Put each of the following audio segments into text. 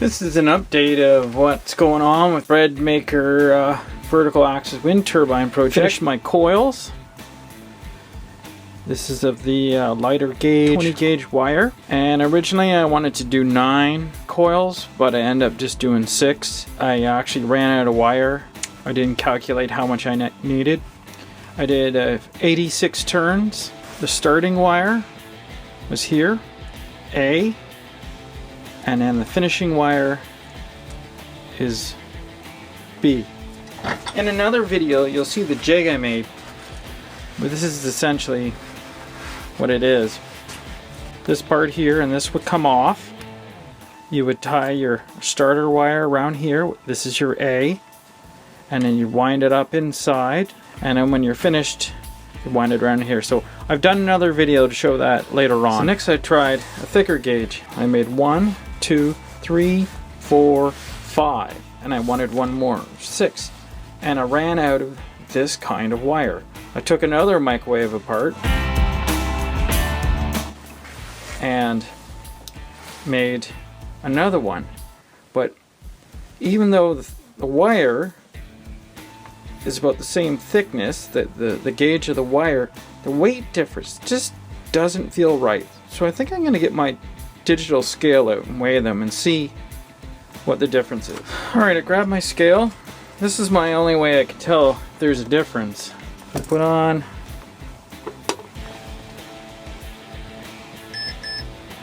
This is an update of what's going on with breadmaker vertical axis wind turbine project. Finished my coils. This is of the lighter gauge 20 gauge wire, and originally I wanted to do 9 coils, but I ended up just doing 6. I actually ran out of wire. I didn't calculate how much I needed. I did 86 turns. The starting wire was here, A, and then the finishing wire is B. In another video you'll see the jig I made, but this is essentially what it is. This part here, and this would come off. You would tie your starter wire around here. This is your A, and then you wind it up inside, and then when you're finished you wind it around here. So I've done another video to show that later on. So next I tried a thicker gauge. I made 1, 2, 3, 4, 5, and I wanted one more, 6, and I ran out of this kind of wire. I took another microwave apart and made another one, but even though the wire is about the same thickness, the gauge of the wire, the weight difference just doesn't feel right. So I think I'm going to get my digital scale out and weigh them and see what the difference is. Alright, I grabbed my scale. This is my only way I can tell if there's a difference. I put on,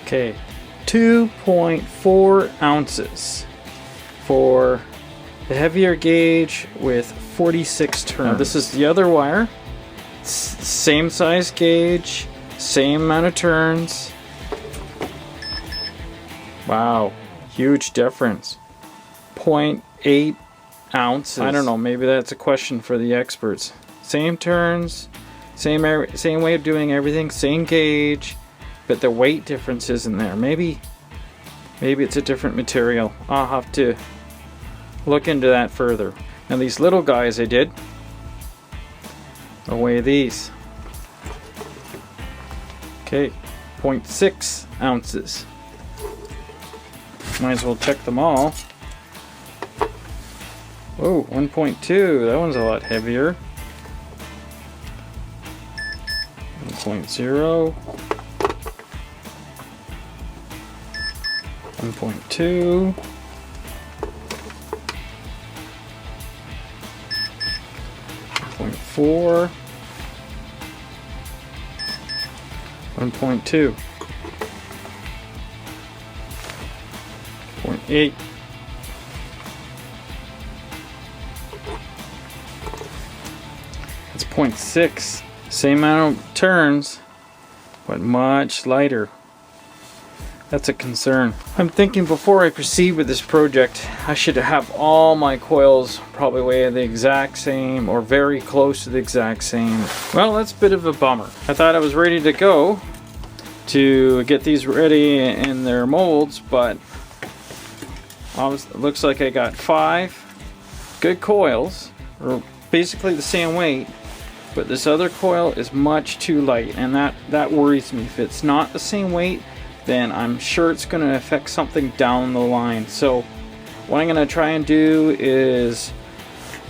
okay, 2.4 ounces for the heavier gauge with 46 turns. Now this is the other wire. Same size gauge, same amount of turns. Wow, huge difference. 0.8 ounces. I don't know, maybe that's a question for the experts. Same turns, same way of doing everything, same gauge, but the weight difference isn't there. Maybe it's a different material. I'll have to look into that further. Now these little guys I did, I'll weigh these. Okay, 0.6 ounces. Might as well check them all. Whoa, 1.2, that one's a lot heavier. 1.0. 1.2. 1.4. 1.2. 0.8. It's 0.6. Same amount of turns, but much lighter. That's a concern. I'm thinking before I proceed with this project, I should have all my coils probably weigh the exact same or very close to the exact same. Well, that's a bit of a bummer. I thought I was ready to go to get these ready in their molds, but it looks like I got 5 good coils, or basically the same weight, but this other coil is much too light, and that worries me. If it's not the same weight, then I'm sure it's going to affect something down the line. So what I'm going to try and do is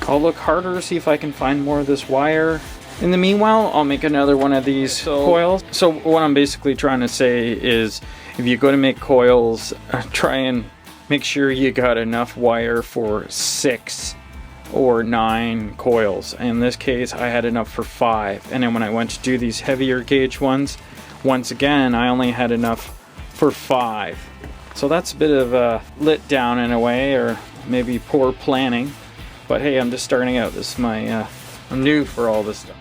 I'll look harder, see if I can find more of this wire. In the meanwhile, I'll make another one of these coils. So what I'm basically trying to say is, if you go to make coils, try and make sure you got enough wire for 6 or 9 coils. In this case, I had enough for 5. And then when I went to do these heavier gauge ones, once again, I only had enough for 5. So that's a bit of a let down in a way, or maybe poor planning. But hey, I'm just starting out. This is my, I'm new for all this stuff.